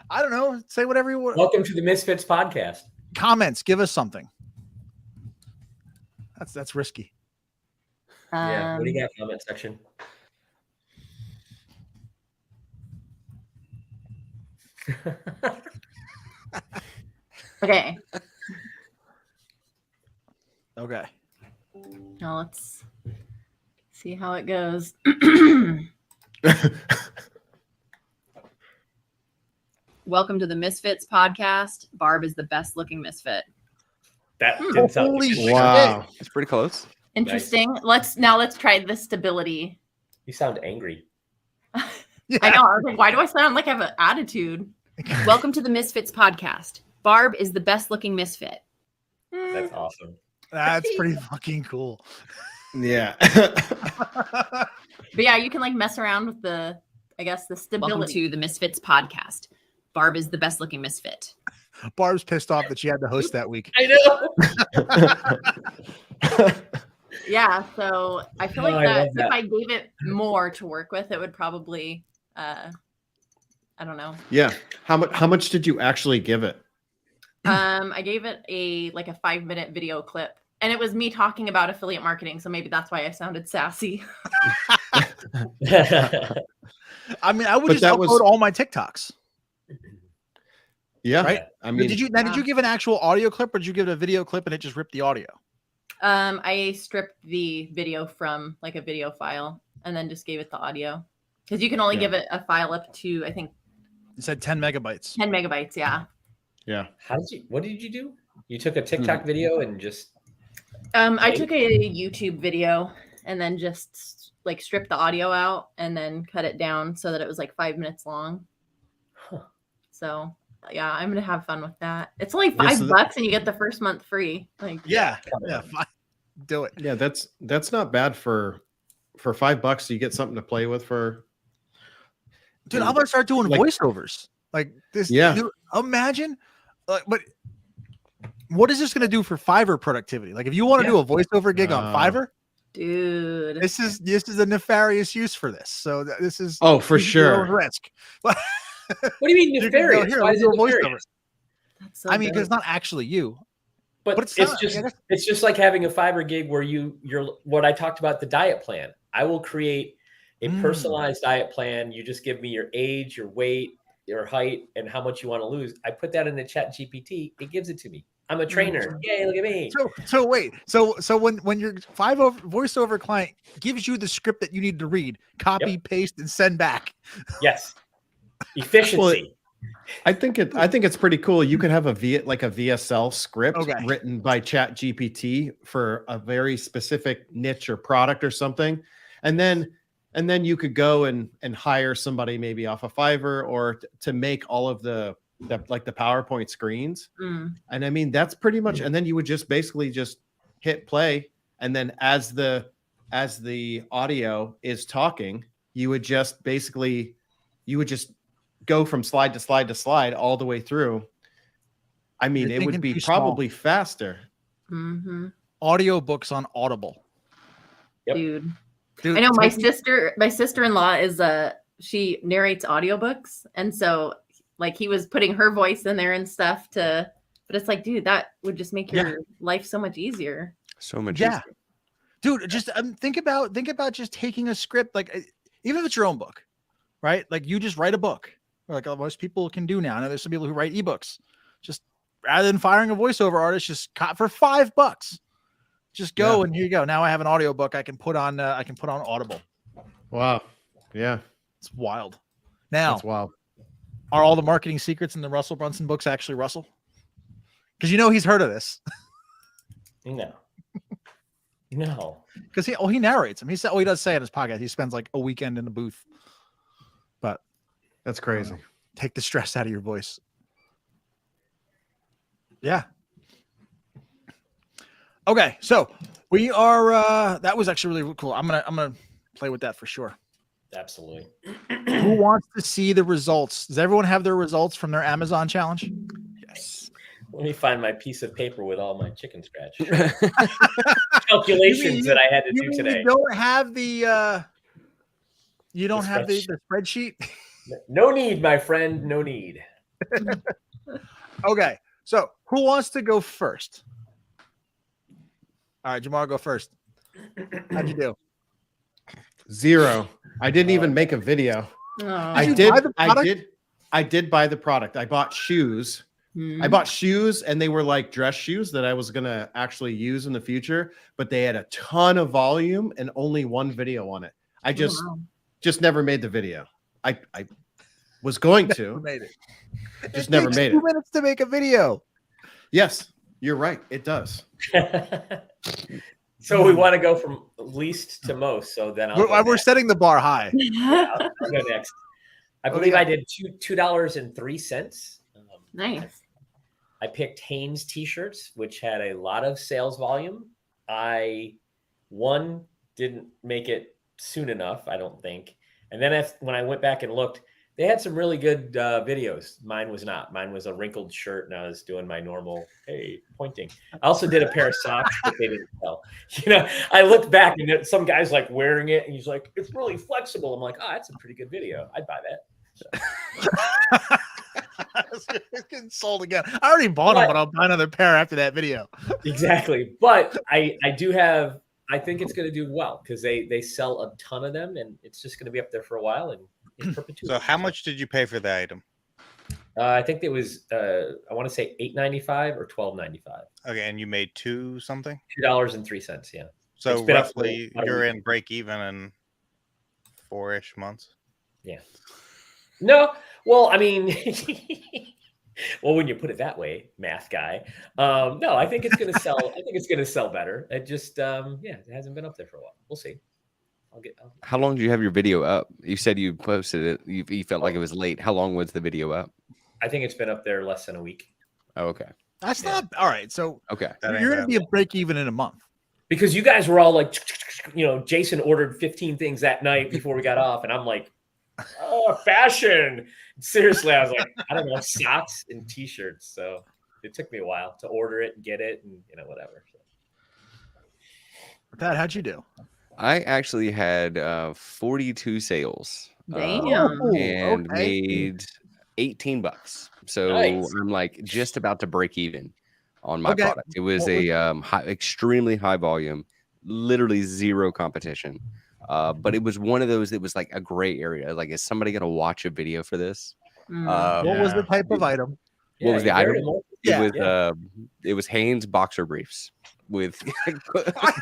I don't know. Say whatever you want. Welcome to the Misfits podcast. Comments. Give us something. That's risky. Yeah. What do you got? Comment section. Okay. Okay. Now let's see how it goes. Welcome to the Misfits podcast. Barb is the best looking misfit. That didn't sound Holy like shit. Wow. It's pretty close. Interesting. Let's try the stability. You sound angry. Yeah. I know. I was like, why do I sound like I have an attitude? Welcome to the Misfits podcast. Barb is the best looking misfit. That's awesome. That's pretty fucking cool. Yeah. But yeah, you can like mess around with the stability. Welcome to the Misfits podcast. Barb is the best looking misfit. Barb's pissed off that she had to host that week. I know. Yeah, so I feel like I love if that. I gave it more to work with, it would probably I don't know. Yeah. How much did you actually give it? I gave it a 5-minute video clip, and it was me talking about affiliate marketing, so maybe that's why I sounded sassy. I mean, I would But just that upload was- all my TikToks. Yeah. Right? I mean, Did you give an actual audio clip, or did you give it a video clip and it just ripped the audio? I stripped the video from like a video file and then just gave it the audio, because you can only give it a file up to, I think, It said 10 megabytes. 10 megabytes. Yeah. yeah. What did you do? You took a TikTok video and just I took a YouTube video and then just like stripped the audio out and then cut it down so that it was like 5 minutes long. Huh. So yeah, I'm gonna have fun with that. It's only Yeah, so $5 and you get the first month free. Like Yeah, fine. Do it. Yeah, that's not bad for $5. You get something to play with for. Dude, I'm gonna start doing Like- voiceovers like this. Yeah. Dude, imagine, but what is this gonna do for Fiverr productivity? Like, if you want to do a voiceover gig on Fiverr, dude, this is a nefarious use for this. So this is for your own sure. risk. What do you mean You can go, nefarious? "Here, Why let is me it do a voiceover." nefarious? that's so I mean, because dope. it's not actually you. But But it's it's just not. it's just like having a Fiverr gig where you're what I talked about, the diet plan. I will create a personalized diet plan. You just give me your age, your weight, your height, and how much you want to lose. I put that in the chat GPT. It gives it to me. I'm a trainer. Yay, look at me. So wait. So when your voiceover client gives you the script that you need to read, copy, paste, and send back. Yes. Efficiency. I think it's pretty cool. You could have a VSL script Okay. written by Chat GPT for a very specific niche or product or something, and then you could go and hire somebody maybe off of Fiverr or to make all of the PowerPoint screens. And I mean, that's pretty much, and then you would just basically just hit play. And then as the audio is talking, you would just go from slide to slide to slide all the way through. I mean, You're it would thinking be too small. probably faster. Audiobooks on Audible. Yep. Dude. Dude, I know my take- sister-in-law is she narrates audiobooks, and so like he was putting her voice in there and stuff but it's like, dude, that would just make your life so much easier. So much. Yeah. Dude, just think about just taking a script, like even if it's your own book, right? Like you just write a book, like most people can do now. I know there's some people who write ebooks. Just rather than firing a voiceover artist, just for $5. Just go and here you go. Now I have an audiobook I can put on Audible. Wow. Yeah. It's wild. Now, That's wild. are all the marketing secrets in the Russell Brunson books actually Russell? Because he's heard of this. No. Because he narrates them. He said, he does say in his podcast he spends like a weekend in the booth. But That's crazy. take the stress out of your voice. Yeah. Okay, so we are. That was actually really cool. I'm gonna play with that for sure. Absolutely. Who wants to see the results? Does everyone have their results from their Amazon challenge? Yes. Let me find my piece of paper with all my chicken scratch calculations that I had to do today. You don't have the. You don't have the spreadsheet. No need, my friend. No need. Okay, so who wants to go first? All right, Jamar, go first. How'd you do? 0. I didn't even make a video. I did buy the product. I bought shoes. I bought shoes, and they were like dress shoes that I was gonna actually use in the future, but they had a ton of volume and only one video on it. I just never made the video. I was going to. Made it. Just never made it. 2 minutes to make a video. Yes, you're right. It does. So we want to go from least to most. So then We're setting the bar high. I'll go next. I believe I did $2.03. Nice. I picked Hanes t-shirts, which had a lot of sales volume. One didn't make it soon enough, I don't think. And then when I went back and looked, they had some really good videos. Mine was not. Mine was a wrinkled shirt, and I was doing my normal, hey, pointing. I also did a pair of socks, but they didn't sell. I looked back, and some guy's like wearing it, and he's like, it's really flexible. I'm like, oh, that's a pretty good video. I'd buy that. It's getting sold again. I already bought them, but I'll buy another pair after that video. Exactly. But I do have, I think it's going to do well because they sell a ton of them, and it's just going to be up there for a while and in perpetuity. So how much did you pay for the item? I think it was I want to say $8.95 or $12.95. Okay, and you made $2.03. Yeah. So roughly you're in break even in 4-ish months. Yeah. No, well, I mean, Well, when you put it that way, math guy. No, I think it's going to sell. I think it's going to sell better. It just, it hasn't been up there for a while. We'll see. How long do you have your video up? You said you posted it. You felt like it was late. How long was the video up? I think it's been up there less than a week. Oh, okay. That's not all right. So okay, you're going to be a break even in a month. Because you guys were all like, Jason ordered 15 things that night before we got off. And I'm like, oh, fashion. Seriously, I was like, I don't know, socks and T-shirts. So it took me a while to order it and get it and, whatever. So. Thad, how'd you do? I actually had 42 sales. Damn. And made $18. So nice. I'm like just about to break even on my product. It was extremely high volume, literally zero competition. But it was one of those that was like a gray area. Like, is somebody going to watch a video for this? What was the type of item? What was the item? It was Hanes boxer briefs with. I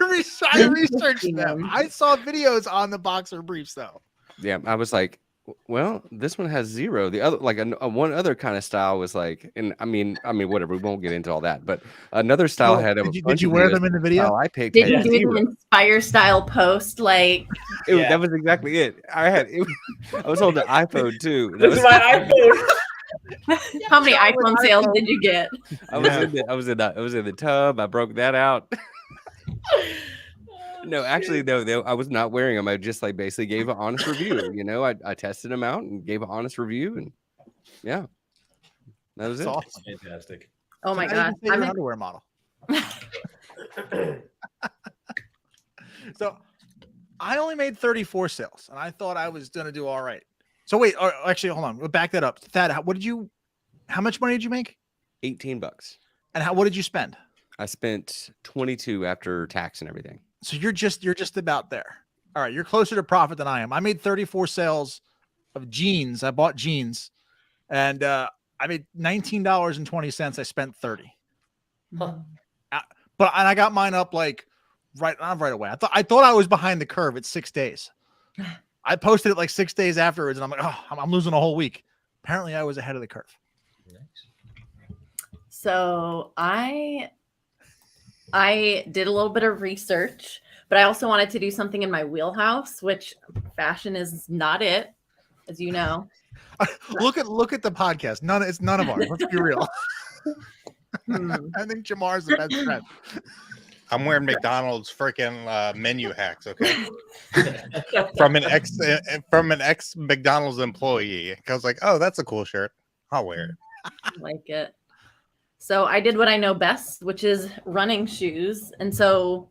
researched them. I saw videos on the boxer briefs though. Yeah, I was like, well, this one has zero. The other, like one other kind of style was like, and I mean, whatever. We won't get into all that, but another style had. Did you wear them in the video? I picked. Did you do an Inspire style post? Like that was exactly it. I was on the iPhone too. This is my iPhone. How many iPhone sales did you get? I was in the tub. I broke that out. No, actually, no, I was not wearing them. I just basically gave an honest review. I tested them out and gave an honest review, and yeah, that was it. Awesome. Fantastic. Oh my god, I'm an underwear model. So I only made 34 sales, and I thought I was gonna do all right. So wait, actually, hold on. We'll back that up. Thad, how much money did you make? $18. And what did you spend? I spent 22 after tax and everything. So you're just about there. All right, you're closer to profit than I am. I made 34 sales of jeans. I bought jeans, and I made $19.20. I spent $30. Huh. But I got mine up not right away. I thought I was behind the curve at 6 days. I posted it 6 days afterwards, and I'm like, oh, I'm losing a whole week. Apparently, I was ahead of the curve. So I did a little bit of research, but I also wanted to do something in my wheelhouse, which fashion is not it, as you know. Look at the podcast. It's none of ours. Let's be real. I think Jamar's the best friend. I'm wearing McDonald's freaking menu hacks, okay? from an ex McDonald's employee. I was like, oh, that's a cool shirt. I'll wear it. I like it. So I did what I know best, which is running shoes. And so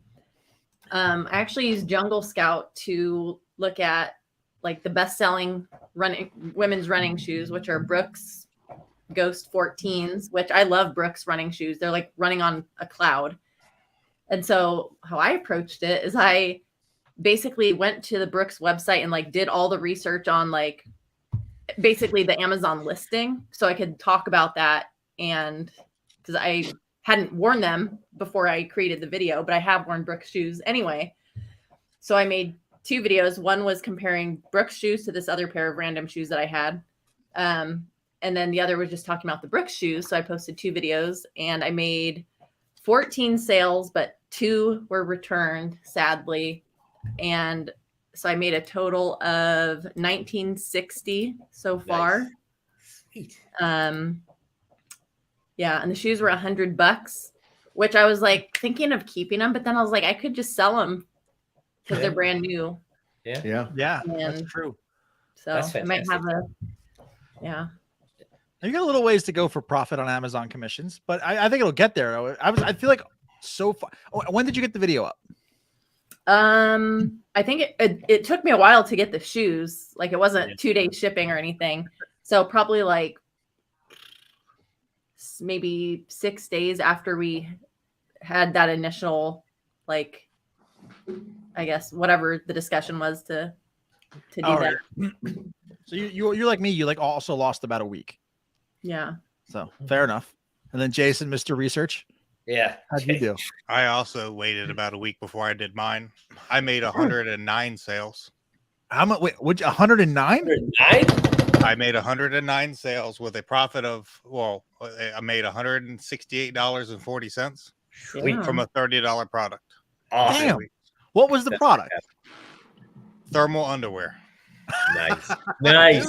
I actually used Jungle Scout to look at the best-selling women's running shoes, which are Brooks Ghost 14s, which I love Brooks running shoes. They're like running on a cloud. And so how I approached it is I basically went to the Brooks website and did all the research on basically the Amazon listing so I could talk about that. And because I hadn't worn them before I created the video, but I have worn Brooks shoes anyway. So I made 2 videos. One was comparing Brooks shoes to this other pair of random shoes that I had. And then the other was just talking about the Brooks shoes. So I posted 2 videos and I made 14 sales, but 2 were returned, sadly. And so I made a total of $19.60 so far. Sweet. Yeah, and the shoes were $100, which I was thinking of keeping them, but then I was like, I could just sell them because they're brand new. Yeah. That's true. So That's I might have You got a little ways to go for profit on Amazon commissions, but I think it'll get there. I feel like so far. When did you get the video up? I think it took me a while to get the shoes. It wasn't 2-day shipping or anything. So probably maybe 6 days after we had that initial, I guess, whatever the discussion was to do that. Right. So you're like me. You also lost about a week. Yeah. So fair enough. And then Jason, Mr. Research. Yeah. How'd you do? I also waited about a week before I did mine. I made 109 sales. How much? Wait, 109? 109? I made 109 sales with a profit of, I made $168.40 Sweet. from a $30 product. Awesome. Damn. What was the product? Thermal underwear. Nice. Nice.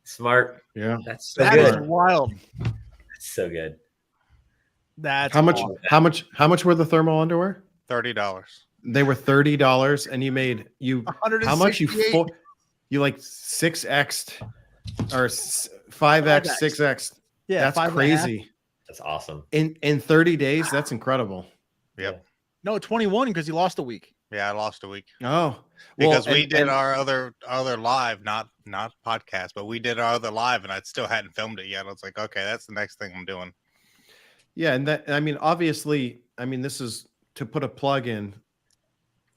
Smart. Yeah. That's so That good. is wild. That's so good. That's How much? awesome. How much were the thermal underwear? $30. They were $30, and you made how much? You 6x'd or 5x, 6x. Yeah, That's 5.5. crazy. That's awesome. In 30 days, that's incredible. Yep. No, 21 because you lost a week. Yeah, I lost a week Oh, because we did our other live, not podcast, but we did our other live, and I still hadn't filmed it yet. I was like, okay, that's the next thing I'm doing. Yeah, and that, I mean, obviously, this is to put a plug in.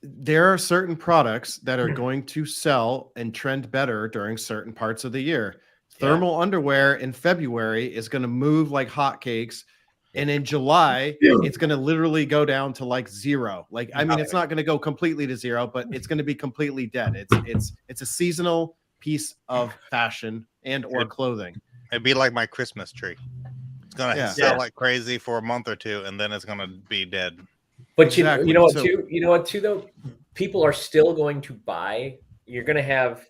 There are certain products that are going to sell and trend better during certain parts of the year. Thermal underwear in February is going to move like hotcakes. And in July, it's going to literally go down to like zero. Like, it's not going to go completely to zero, but it's going to be completely dead. It's a seasonal piece of fashion and or clothing. It'd be like my Christmas tree. It's going to sell like crazy for a month or two, and then it's going to be dead. But Exactly. you know what too though? People are still going to buy. You're going to have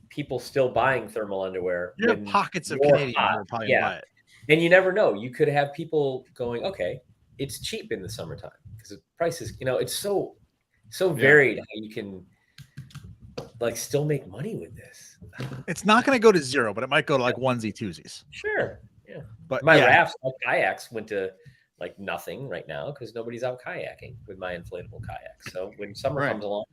people still buying thermal underwear. You have pockets of Canadians who will probably buy it. And you never know. You could have people going, okay, it's cheap in the summertime because the prices, it's so varied how you can like still make money with this. It's not going to go to zero, but it might go to like onesie twosies. Sure. Yeah. But my rafts, my kayaks went to like nothing right now because nobody's out kayaking with my inflatable kayaks. So when summer comes along,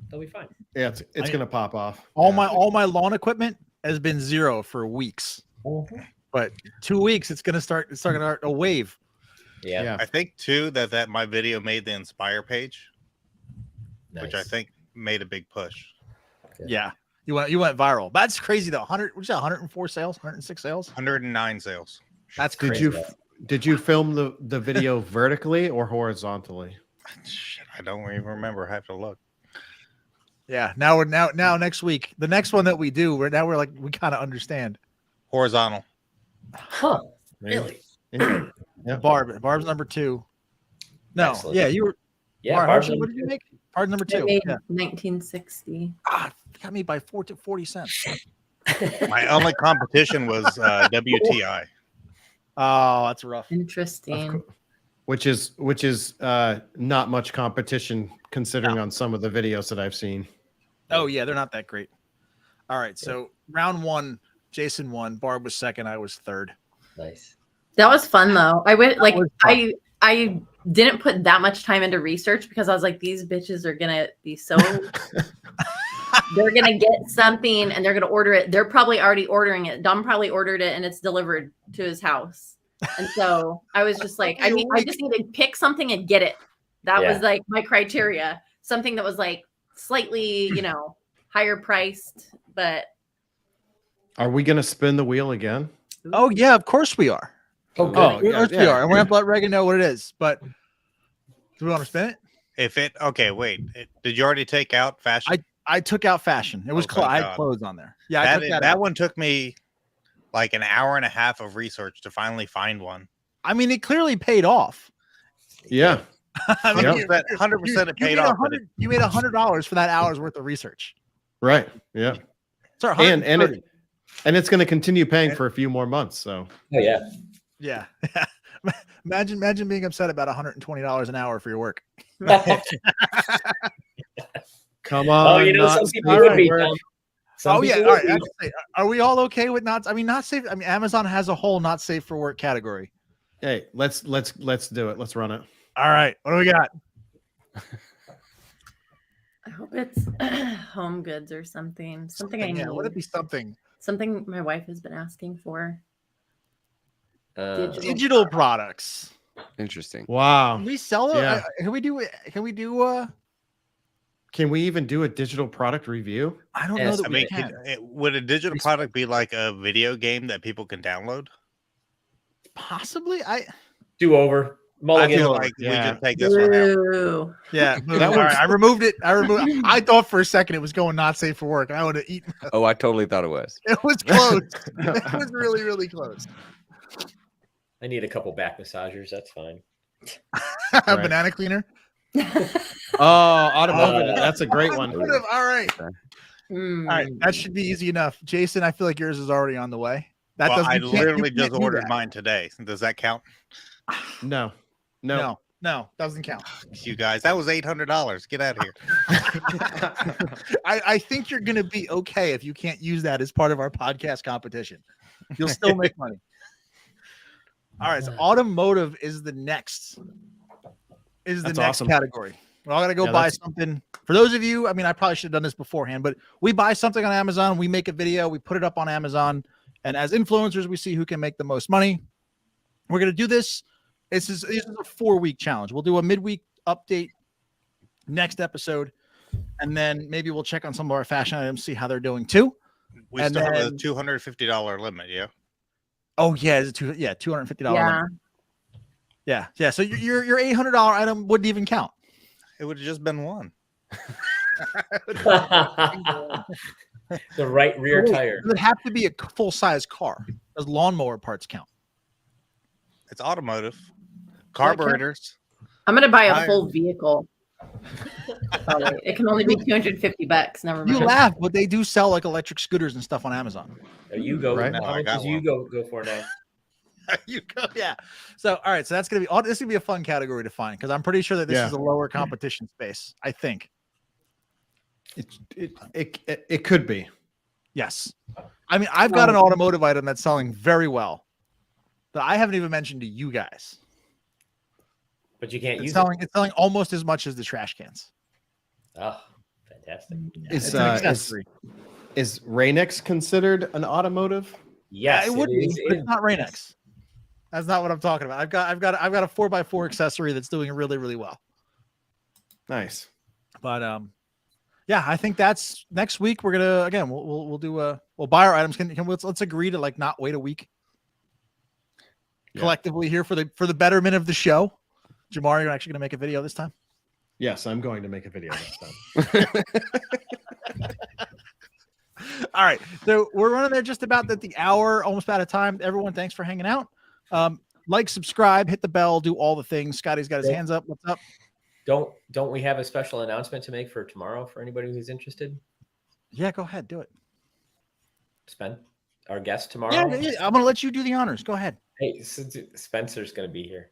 they'll be fine. Yeah, it's going to pop off. All my lawn equipment has been zero for weeks. Mm-hmm. But 2 weeks, it's going to start a wave. Yeah. I think too that my video made the Inspire page, which I think made a big push. Okay. Yeah. You went viral. That's crazy though. 104 sales, 106 sales, 109 sales. That's crazy. Did you film the video vertically or horizontally? Shit, I don't even remember. I have to look. Yeah. Now next week, the next one that we do, we're like we kind of understand. Horizontal. Huh. Really? Yeah. Barb's number 2. No. Excellent. Yeah, you were. Yeah. Barb, what did you make? Barb number 2. Made Yeah. 1960. Got me by 40 cents. My only competition was WTI. Oh, that's rough. Interesting. Which is not much competition considering on some of the videos that I've seen. Oh yeah, they're not that great. All right, so round 1, Jason won. Barb was second. I was third. Nice. That was fun though. I didn't put that much time into research because I was like, these bitches are gonna be so they're gonna get something and they're gonna order it. They're probably already ordering it. Dom probably ordered it and it's delivered to his house. And so I was just like, I just need to pick something and get it. That was like my criteria. Something that was like slightly, higher priced, but Are we going to spin the wheel again? Oh yeah, of course we are. Oh, good. Of course we are, and we're gonna let Regan know what it is. But do we want to spin it? Did you already take out fashion? I took out fashion. It was I had clothes on there. Yeah, that one took me like an hour and a half of research to finally find one. I mean, it clearly paid off. Yeah. 100% it paid off. You made $100 for that hour's worth of research. Right. Yeah. Sorry, and it's going to continue paying for a few more months. So. Oh yeah. Yeah. Imagine being upset about $120 an hour for your work. Come on. Some people would be. All right. Are we all okay with not safe? I mean, Amazon has a whole not safe for work category. Hey, let's do it. Let's run it. All right. What do we got? I hope it's home goods or something. Something I need. Would it be something? Something my wife has been asking for. Digital products. Interesting. Wow. Can we sell it? Yeah. Can we do? Can we even do a digital product review? I don't know that we can. Would a digital product be like a video game that people can download? Possibly. Do over. I feel like we just take this one out. Ooh. Yeah, all right, I removed it. I thought for a second it was going not safe for work. I would have eaten. Oh, I totally thought it was. It was close. It was really, really close. I need a couple back massagers. That's fine. A banana cleaner. Automotive. That's a great one. All right. All right. That should be easy enough. Jason, I feel like yours is already on the way. That Well, doesn't. I you can't- literally you can't just do ordered that. mine today. Does that count? No. No, doesn't count. You guys, that was $800. Get out of here. I think you're going to be okay if you can't use that as part of our podcast competition. You'll still make money. All right. So automotive is the next. That's awesome. Category. We're all going to go buy something. For those of you, I mean, I probably should have done this beforehand, but we buy something on Amazon. We make a video. We put it up on Amazon. And as influencers, we see who can make the most money. We're going to do this. This is a 4-week challenge. We'll do a midweek update next episode. And then maybe we'll check on some of our fashion items, see how they're doing too. We still have a $250 limit, yeah? Oh, yeah. Is it $250 Yeah. limit. Yeah. So your $800 item wouldn't even count. It would have just been one. The right rear tire. It would have to be a full-size car. Does lawnmower parts count? It's automotive. Carburetors. I'm gonna buy a full vehicle. Probably. It can only be $250. Never mind. You laugh, but they do sell like electric scooters and stuff on Amazon. You go. Right. How No, I much got does you go for now? You go, yeah. So, all right. So that's gonna be this is gonna be a fun category to find because I'm pretty sure that this is a lower competition space. I think. It could be. Yes. I mean, I've got an automotive item that's selling very well that I haven't even mentioned to you guys. But you can't It's use selling. It's selling almost as much as the trash cans. Oh, fantastic. It's an accessory. Is Rain-X considered an automotive? Yes, it would be, but it's not Rain-X. That's not what I'm talking about. I've got a 4x4 accessory that's doing really, really well. Nice. But yeah, I think that's next week. We're gonna again we'll do we'll buy our items. Let's agree to like not wait a week collectively here for the betterment of the show. Jamar, you're actually gonna make a video this time. Yes, I'm going to make a video this time. All right, so we're running there just about at the hour, almost out of time. Everyone, thanks for hanging out. Like, subscribe, hit the bell, do all the things. Scotty's got his hands up. What's up? Don't we have a special announcement to make for tomorrow for anybody who's interested? Yeah, go ahead, do it. Our guest tomorrow. Yeah, I'm gonna let you do the honors. Go ahead. Hey, Spencer's gonna be here.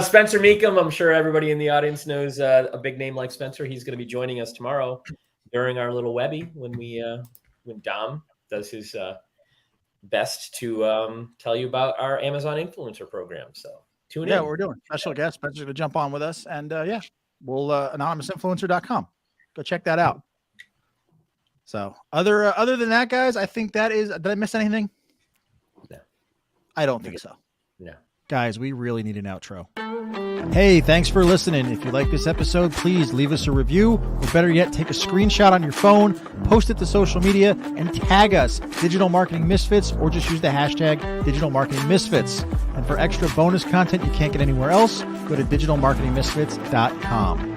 Spencer Meekum, I'm sure everybody in the audience knows a big name like Spencer. He's going to be joining us tomorrow during our little Webby when Dom does his best to tell you about our Amazon influencer program. So tune in. Yeah, we're doing special guest. Spencer's going to jump on with us, and we'll anonymousinfluencer.com. Go check that out. So other than that, guys, I think that is. Did I miss anything? No, I don't think so. No. Guys, we really need an outro. Hey, thanks for listening. If you like this episode, please leave us a review, or better yet, take a screenshot on your phone, post it to social media, and tag us, Digital Marketing Misfits, or just use the hashtag Digital Marketing Misfits. And for extra bonus content you can't get anywhere else, go to digitalmarketingmisfits.com.